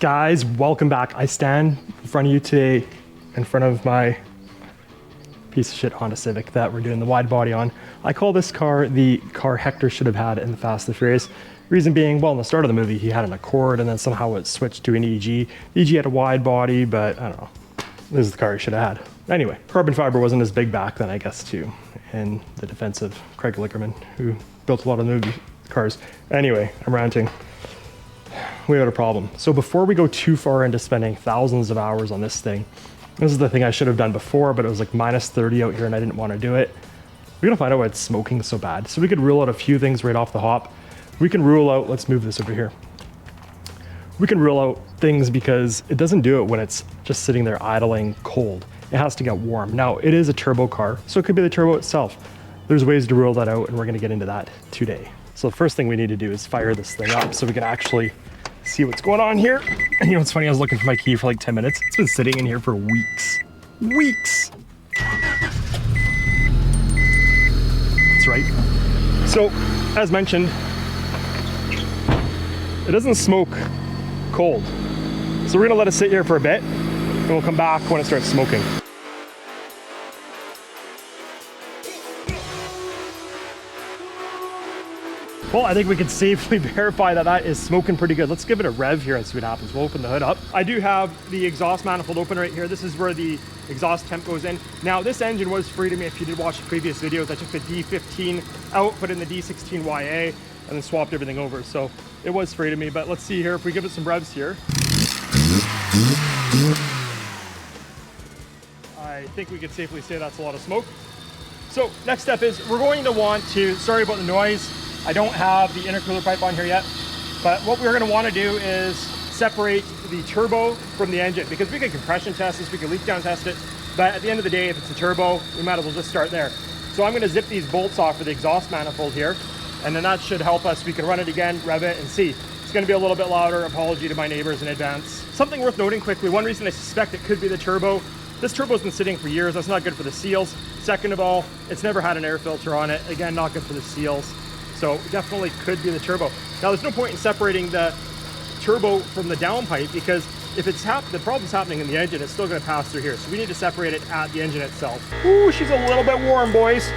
Guys, welcome back. I stand in front of you today in front of my piece of shit Honda Civic that we're doing the wide body on. I call this car the car Hector should have had in the Fast and the Furious. Reason being, well, in the start of the movie, he had an Accord and then somehow it switched to an EG. The EG had a wide body, but I don't know. This is the car he should have had. Anyway, carbon fiber wasn't as big back then, I guess, too, in the defense of Craig Lickerman, who built a lot of movie cars. Anyway, I'm ranting. We had a problem. So before we go too far into spending thousands of hours on this thing, this is the thing I should have done before, but it was like minus 30 out here and I didn't want to do it. We're gonna find out why it's smoking so bad. So we could rule out a few things right off the hop. We can rule out, let's move this over here. We can rule out things because it doesn't do it when it's just sitting there idling cold. It has to get warm. Now, it is a turbo car, so it could be the turbo itself. There's ways to rule that out, and we're gonna get into that today. So the first thing we need to do is fire this thing up so we can actually see what's going on here. And you know what's funny? I was looking for my key for like 10 minutes. It's been sitting in here for weeks. Weeks! That's right. So, as mentioned, it doesn't smoke cold. So we're gonna let it sit here for a bit, and we'll come back when it starts smoking. Well, I think we can safely verify that that is smoking pretty good. Let's give it a rev here and see what happens. We'll open the hood up. I do have the exhaust manifold open right here. This is where the exhaust temp goes in. Now, this engine was free to me. If you did watch the previous videos, I took the D15 out, put in the D16 YA, and then swapped everything over. So it was free to me, but let's see here. If we give it some revs here. I think we could safely say that's a lot of smoke. So next step is we're going to want to, sorry about the noise, I don't have the intercooler pipe on here yet, but what we're going to want to do is separate the turbo from the engine, because we can compression test this, we can leak down test it, but at the end of the day, if it's a turbo, we might as well just start there. So I'm going to zip these bolts off for the exhaust manifold here, and then that should help us. We can run it again, rev it, and see. It's going to be a little bit louder. Apology to my neighbors in advance. Something worth noting quickly, one reason I suspect it could be the turbo, this turbo's been sitting for years. That's not good for the seals. Second of all, it's never had an air filter on it. Again, not good for the seals. So definitely could be the turbo. Now, there's no point in separating the turbo from the downpipe, because if it's the problem's happening in the engine, it's still going to pass through here. So we need to separate it at the engine itself. Ooh, she's a little bit warm, boys.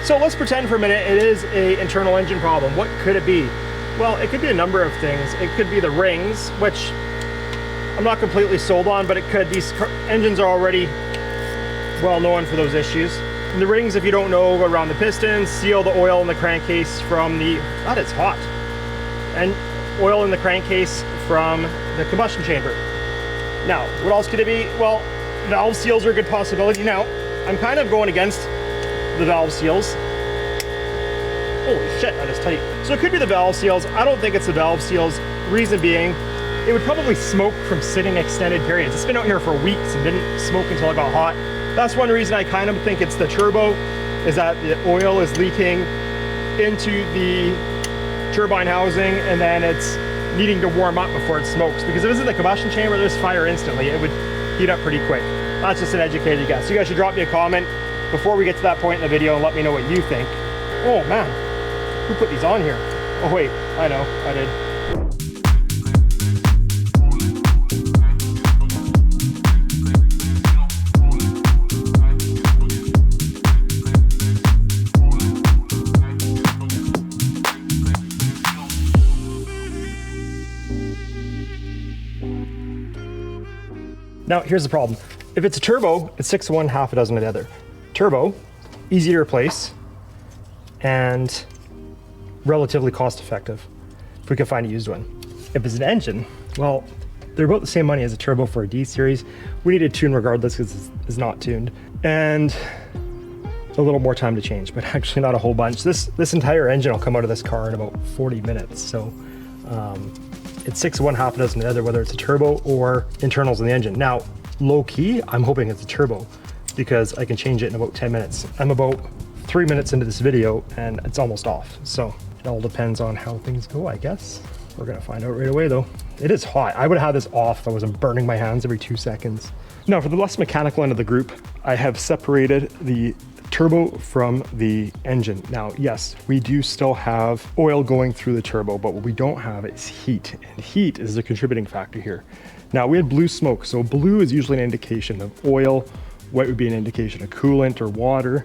So let's pretend for a minute it is an internal engine problem. What could it be? Well, it could be a number of things. It could be the rings, which I'm not completely sold on, but it could. These engines are already well known for those issues. And the rings, if you don't know, go around the pistons, seal the oil in the crankcase from the, that is hot, and oil in the crankcase from the combustion chamber. Now, what else could it be? Well, valve seals are a good possibility. Now, I'm kind of going against the valve seals. Holy shit, that is tight. So it could be the valve seals. I don't think it's the valve seals. Reason being, it would probably smoke from sitting extended periods. It's been out here for weeks and didn't smoke until it got hot. That's one reason I kind of think it's the turbo, is that the oil is leaking into the turbine housing and then it's needing to warm up before it smokes. Because if it's in the combustion chamber, there's fire instantly. It would heat up pretty quick. That's just an educated guess. You guys should drop me a comment before we get to that point in the video and let me know what you think. Oh man, who put these on here? Oh wait, I know, I did. Now, here's the problem. If it's a turbo, it's 6 of one, half a dozen of the other. Turbo, easy to replace, and relatively cost effective, if we can find a used one. If it's an engine, well, they're about the same money as a turbo for a D series. We need to tune regardless because it's not tuned. And a little more time to change, but actually not a whole bunch. This entire engine will come out of this car in about 40 minutes. So it's 6 of one, half a dozen of the other, whether it's a turbo or internals in the engine. Now, low key, I'm hoping it's a turbo because I can change it in about 10 minutes. I'm about 3 minutes into this video and it's almost off. So it all depends on how things go, I guess. We're gonna find out right away though. It is hot. I would have had this off if I wasn't burning my hands every 2 seconds. Now, for the less mechanical end of the group, I have separated the turbo from the engine. Now, yes, we do still have oil going through the turbo, but what we don't have is heat, and heat is a contributing factor here. Now, we had blue smoke, so blue is usually an indication of oil, white would be an indication of coolant or water,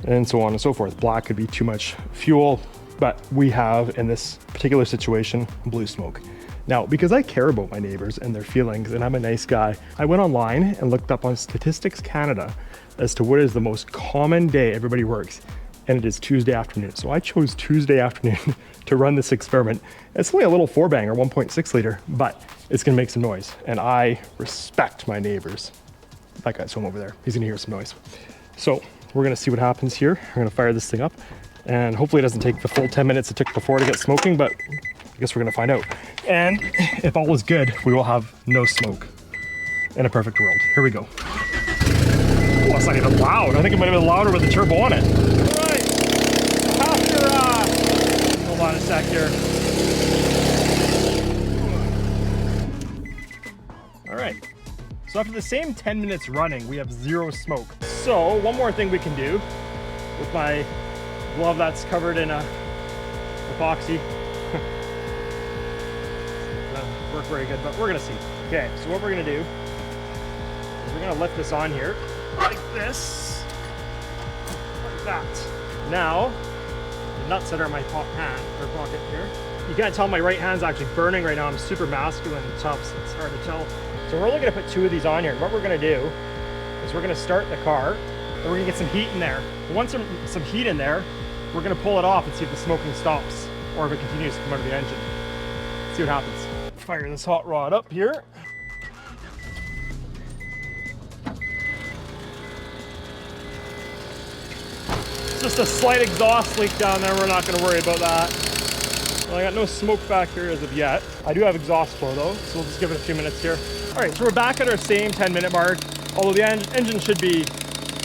and so on and so forth. Black could be too much fuel, but we have, in this particular situation, blue smoke. Now, because I care about my neighbors and their feelings, and I'm a nice guy, I went online and looked up on Statistics Canada as to what is the most common day everybody works, and it is Tuesday afternoon. So I chose Tuesday afternoon to run this experiment. It's only a little 4-banger, 1.6 liter, but it's gonna make some noise, and I respect my neighbors. That guy's home over there. He's gonna hear some noise. So we're gonna see what happens here. I'm gonna fire this thing up, and hopefully it doesn't take the full 10 minutes it took before to get smoking, but I guess we're gonna find out. And if all is good, we will have no smoke in a perfect world. Here we go. Oh, it's not even loud. I think it might have been louder with the turbo on it. All right, after, hold on a sec here. All right, so after the same 10 minutes running, we have zero smoke. So one more thing we can do with my glove that's covered in epoxy. Work very good, but we're gonna see. Okay, so what we're gonna do is we're gonna lift this on here like this, like that. Now, the nuts that are in my pocket here. You can't tell my right hand's actually burning right now. I'm super masculine and tough, so it's hard to tell. So we're only gonna put 2 of these on here. And what we're gonna do is we're gonna start the car, and we're gonna get some heat in there. Once some heat in there, we're gonna pull it off and see if the smoking stops or if it continues to come out of the engine. See what happens. Fire this hot rod up here. Just a slight exhaust leak down there. We're not going to worry about that. Well, I got no smoke back here as of yet. I do have exhaust flow though, so we'll just give it a few minutes here. All right, so we're back at our same 10-minute mark, although the engine should be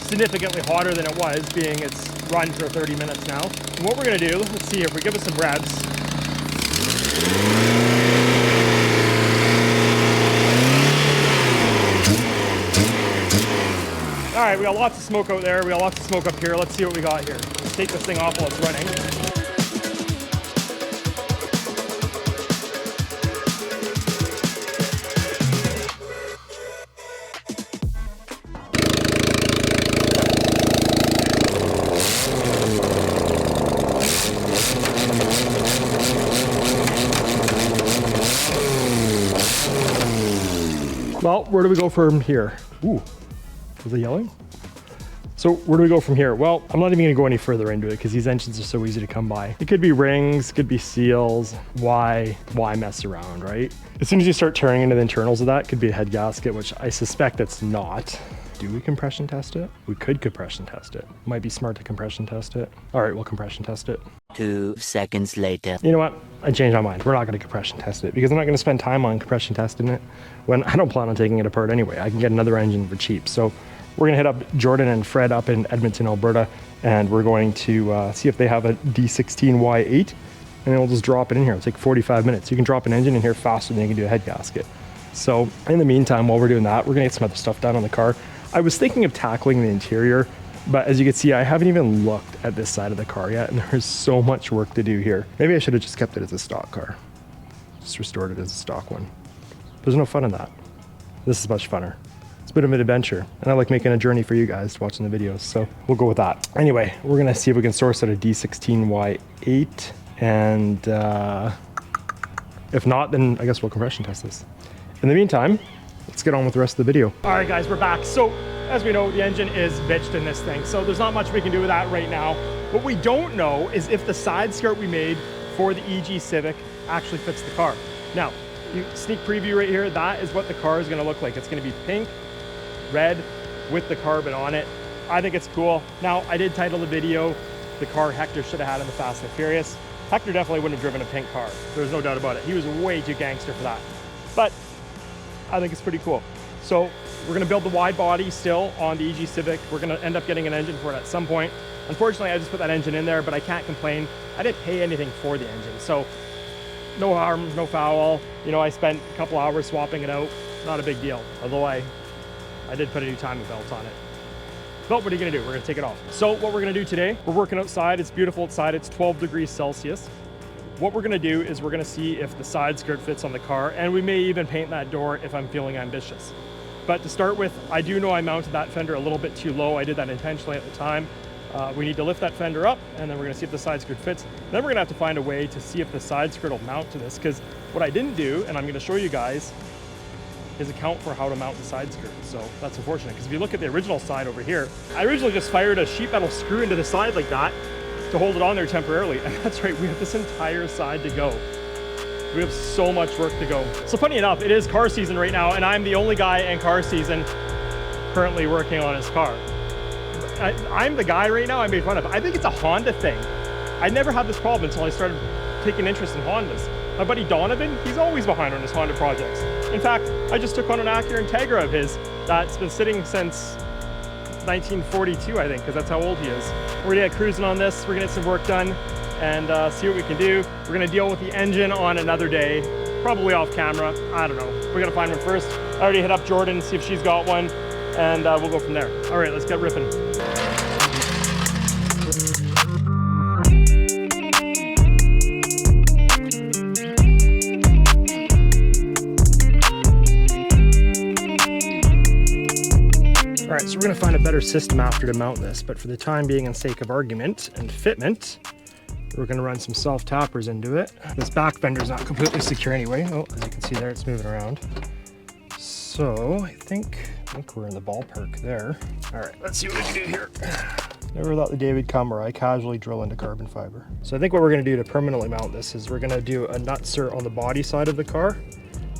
significantly hotter than it was, being it's run for 30 minutes now. And what we're going to do, let's see here, if we give it some revs. All right, we got lots of smoke out there. We got lots of smoke up here. Let's see what we got here. Let's take this thing off while it's running. Well, where do we go from here? Ooh. Was it yelling? So where do we go from here? Well, I'm not even gonna go any further into it because these engines are so easy to come by. It could be rings, could be seals. Why mess around, right? As soon as you start tearing into the internals of that, could be a head gasket, which I suspect it's not. Do we compression test it? We could compression test it. Might be smart to compression test it. All right, we'll compression test it. 2 seconds later. You know what? I changed my mind. We're not going to compression test it because I'm not going to spend time on compression testing it when I don't plan on taking it apart anyway. I can get another engine for cheap. So we're going to hit up Jordan and Fred up in Edmonton, Alberta, and we're going to see if they have a D16 Y8, and then we'll just drop it in here. It'll take 45 minutes. You can drop an engine in here faster than you can do a head gasket. So in the meantime, while we're doing that, we're going to get some other stuff done on the car. I was thinking of tackling the interior, but as you can see, I haven't even looked at this side of the car yet, and there's so much work to do here. Maybe I should have just kept it as a stock car. Just restored it as a stock one. There's no fun in that. This is much funner. It's a bit of an adventure, and I like making a journey for you guys watching the videos, so we'll go with that. Anyway, we're gonna see if we can source out a D16 Y8, and if not, then I guess we'll compression test this. In the meantime, let's get on with the rest of the video. All right, guys, we're back. So as we know, the engine is bitched in this thing, so there's not much we can do with that right now. What we don't know is if the side skirt we made for the Eg Civic actually fits the car. Now, you sneak preview right here, that is what the car is gonna look like. It's gonna be pink, red, with the carbon on it. I think it's cool. Now, I did title the video, the car Hector should have had in the Fast and Furious. Hector definitely wouldn't have driven a pink car. There's no doubt about it. He was way too gangster for that. But I think it's pretty cool. So we're gonna build the wide body still on the Eg Civic. We're gonna end up getting an engine for it at some point. Unfortunately, I just put that engine in there, but I can't complain. I didn't pay anything for the engine, so no harm, no foul. You know, I spent a couple hours swapping it out. Not a big deal, although I did put a new timing belt on it. But what are you gonna do? We're gonna take it off. So what we're gonna do today, we're working outside. It's beautiful outside. It's 12 degrees Celsius. What we're gonna do is we're gonna see if the side skirt fits on the car, and we may even paint that door if I'm feeling ambitious. But to start with, I do know I mounted that fender a little bit too low. I did that intentionally at the time. We need to lift that fender up, and then we're gonna see if the side skirt fits. Then we're gonna have to find a way to see if the side skirt will mount to this, because what I didn't do, and I'm gonna show you guys, is account for how to mount the side skirt. So that's unfortunate, because if you look at the original side over here, I originally just fired a sheet metal screw into the side like that to hold it on there temporarily. And that's right, we have this entire side to go. We have so much work to go. So funny enough, it is car season right now, and I'm the only guy in car season currently working on his car. I'm the guy right now I made fun of. I think it's a Honda thing. I never had this problem until I started taking interest in Hondas. My buddy Donovan, he's always behind on his Honda projects. In fact, I just took on an Acura Integra of his that's been sitting since 1942, I think, because that's how old he is. We're gonna get cruising on this. We're gonna get some work done and see what we can do. We're gonna deal with the engine on another day, probably off camera. I don't know. We're gonna find one first. I already hit up Jordan, see if she's got one, and we'll go from there. All right, let's get ripping. All right, so we're gonna find a better system after to mount this, but for the time being and sake of argument and fitment, we're gonna run some self-tappers into it. This back fender's not completely secure anyway. Oh, as you can see there, it's moving around. So I think we're in the ballpark there. All right, let's see what we can do here. Never thought the day would come where I casually drill into carbon fiber. So I think what we're gonna do to permanently mount this is we're gonna do a nut cert on the body side of the car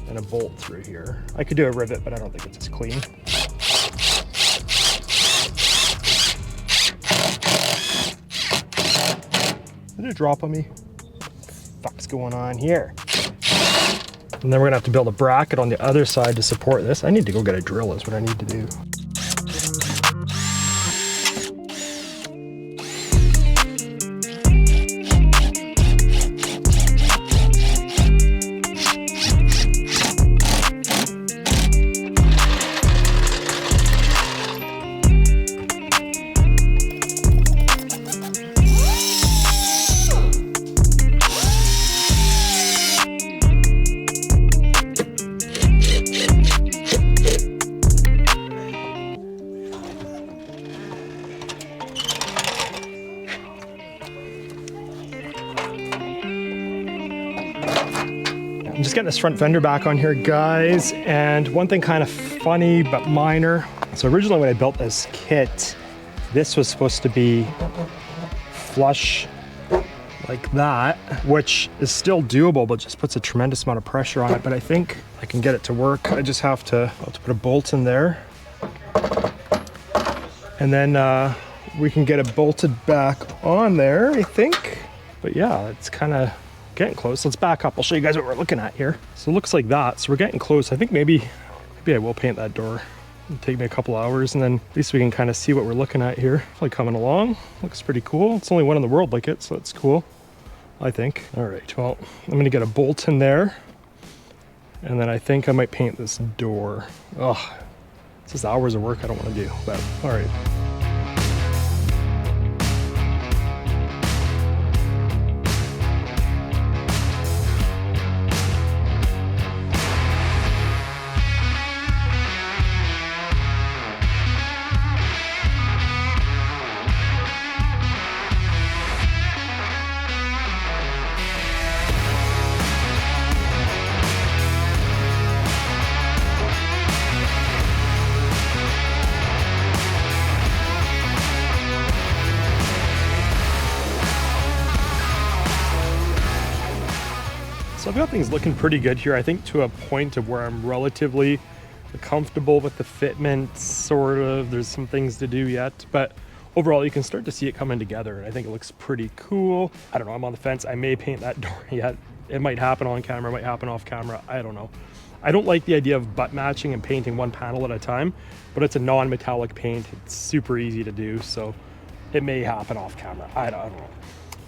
and a bolt through here. I could do a rivet, but I don't think it's as clean. Did it drop on me? What the fuck's going on here? And then we're gonna have to build a bracket on the other side to support this. I need to go get a drill is what I need to do. I'm just getting this front fender back on here, guys, and one thing kind of funny but minor. So originally when I built this kit, this was supposed to be flush like that, which is still doable, but just puts a tremendous amount of pressure on it. But I think I can get it to work. I just have to put a bolt in there, and then we can get it bolted back on there, I think. But yeah, it's kind of getting close. Let's back up. I'll show you guys what we're looking at here. So it looks like that. So we're getting close. I think maybe I will paint that door. It'll take me a couple hours, and then at least we can kind of see what we're looking at here. Like coming along. Looks pretty cool. It's only one in the world like it, so it's cool, I think. All right, well, I'm gonna get a bolt in there, and then I think I might paint this door. Oh, it's just hours of work I don't want to do, but all right. So I've got things looking pretty good here, I think, to a point of where I'm relatively comfortable with the fitment, sort of. There's some things to do yet, but overall you can start to see it coming together, and I think it looks pretty cool. I don't know, I'm on the fence. I may paint that door yet. It might happen on camera, it might happen off camera, I don't know. I don't like the idea of butt matching and painting one panel at a time, but it's a non-metallic paint. It's super easy to do, so it may happen off camera. I don't know.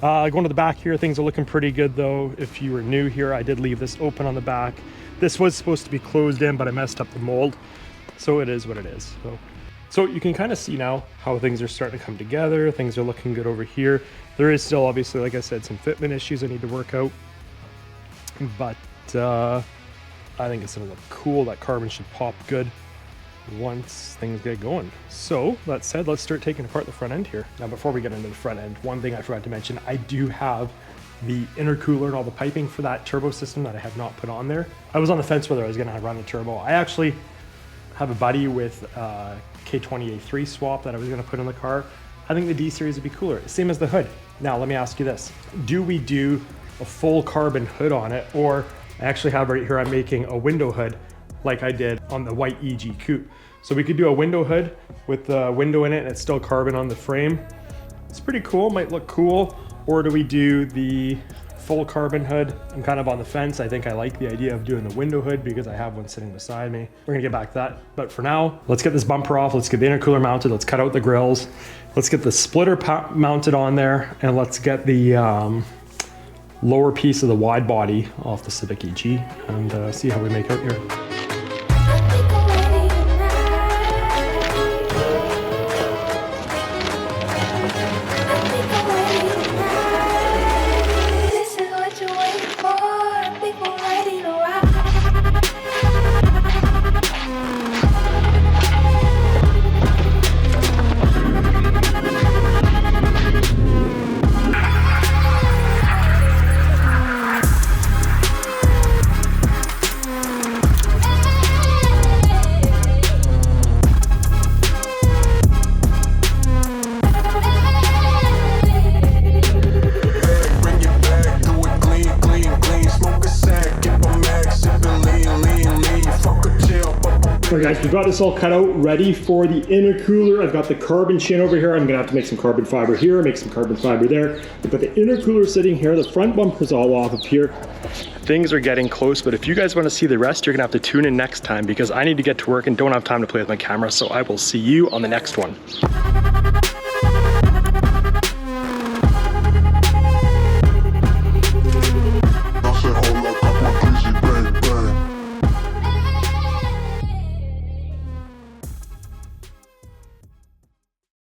Going to the back here, things are looking pretty good though. If you were new here, I did leave this open on the back. This was supposed to be closed in, but I messed up the mold, so it is what it is. So So you can kind of see now how things are starting to come together. Things are looking good over here. There is still, obviously, like I said, some fitment issues I need to work out. But I think it's gonna look cool. That carbon should pop good once things get going. So that said, let's start taking apart the front end here. Now, before we get into the front end, one thing I forgot to mention, I do have the intercooler and all the piping for that turbo system that I have not put on there. I was on the fence whether I was gonna run the turbo. I actually have a buddy with K20A3 swap that I was gonna put in the car. I think the D series would be cooler, same as the hood. Now, let me ask you this. Do we do a full carbon hood on it, or I actually have right here, I'm making a window hood like I did on the white EG Coupe. So we could do a window hood with the window in it and it's still carbon on the frame. It's pretty cool, might look cool. Or do we do the full carbon hood? I'm kind of on the fence. I think I like the idea of doing the window hood because I have one sitting beside me. We're gonna get back to that. But for now, let's get this bumper off. Let's get the intercooler mounted. Let's cut out the grills. Let's get the splitter mounted on there. And let's get the lower piece of the wide body off the Civic EG and see how we make out here. Alright guys, we've got this all cut out, ready for the intercooler. I've got the carbon chin over here. I'm gonna have to make some carbon fiber here, make some carbon fiber there. I've got the intercooler sitting here, the front bumper's all off up here. Things are getting close, but if you guys wanna see the rest, you're gonna have to tune in next time because I need to get to work and don't have time to play with my camera, so I will see you on the next one.